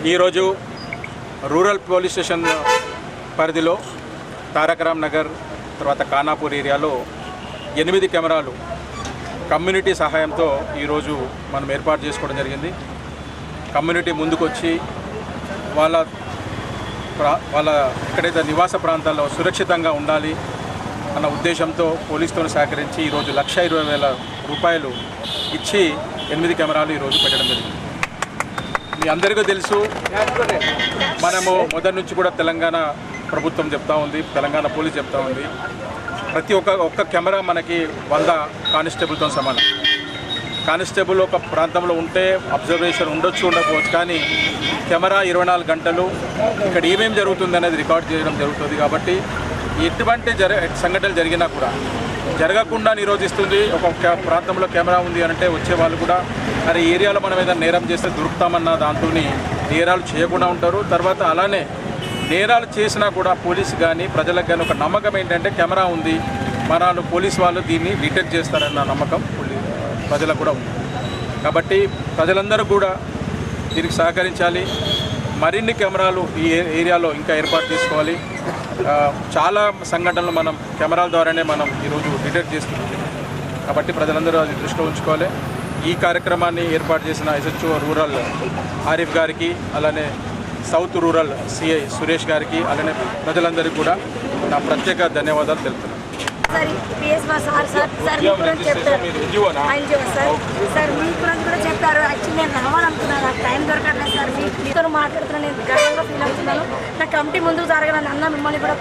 ఈరోజు rural police station పరిధిలో తారకరామ్ నగర్ తర్వాత ఖానాపూర్ ఏరియాలో 8 కెమెరాలు కమ్యూనిటీ సహాయంతో ఈరోజు మనం ఏర్పాటు చేసుకోవడం జరిగింది. కమ్యూనిటీ ముందుకొచ్చి వాళ్ళ ఎక్కడైతే నివాస ప్రాంతాల్లో సురక్షితంగా ఉండాలి అన్న ఉద్దేశంతో పోలీసుతో సహకరించి ఈరోజు 1,20,000 రూపాయలు ఇచ్చి 8 కెమెరాలు ఈరోజు పెట్టడం జరిగింది. మీ అందరికీ తెలుసు, మనము మొదటి నుంచి కూడా తెలంగాణ ప్రభుత్వం చెప్తా ఉంది, తెలంగాణ పోలీస్ చెప్తా ఉంది, ప్రతి ఒక్క కెమెరా మనకి 100 కానిస్టేబుల్తో సమానం. కానిస్టేబుల్ ఒక ప్రాంతంలో ఉంటే అబ్జర్వేషన్ ఉండకపోవచ్చు, కానీ కెమెరా 24 గంటలు ఇక్కడ ఏమేమి జరుగుతుంది అనేది రికార్డ్ చేయడం జరుగుతుంది. కాబట్టి ఎటువంటి సంఘటనలు జరిగినా కూడా జరగకుండా నిరోధిస్తుంది. ఒక ప్రాంతంలో కెమెరా ఉంది అంటే వచ్చే వాళ్ళు కూడా అరే ఏరియాలో మనం ఏదైనా నేరం చేస్తే దొరుకుతామన్న దాంతో నేరాలు చేయకుండా ఉంటారు. తర్వాత అలానే నేరాలు చేసినా కూడా పోలీసు కానీ ప్రజలకు కానీ ఒక నమ్మకం ఏంటంటే కెమెరా ఉంది, మన పోలీసు వాళ్ళు దీన్ని డిటెక్ట్ చేస్తారన్న నమ్మకం ప్రజలకు కూడా ఉంది. కాబట్టి ప్రజలందరూ కూడా దీనికి సహకరించాలి. మరిన్ని కెమెరాలు ఈ ఏరియాలో ఇంకా ఏర్పాటు చేసుకోవాలి. చాలా సంఘటనలు మనం కెమెరాల ద్వారానే మనం ఈరోజు డిటెక్ట్ చేస్తున్నాం. కాబట్టి ప్రజలందరూ అది దృష్టిలో ఉంచుకోవాలి. ఈ కార్యక్రమాన్ని ఏర్పాటు చేసిన SHO రూరల్ ఆరిఫ్ గారికి, అలానే సౌత్ రూరల్ CI సురేష్ గారికి, అలానే ప్రజలందరికీ కూడా నా ప్రత్యేక ధన్యవాదాలు తెలుపుతున్నాను. సార్ మీ గురించి కూడా చెప్పారు. యాక్చువల్లీ నేను రావాలనుకున్నాను, నాకు టైం దొరకట్లేదు సార్. మీతో మాట్లాడుతున్నాను, నేను గర్వంగా ఫీల్ అవుతున్నాను. నా కమిటీ ముందుకు జరగాలని అన్న మిమ్మల్ని కూడా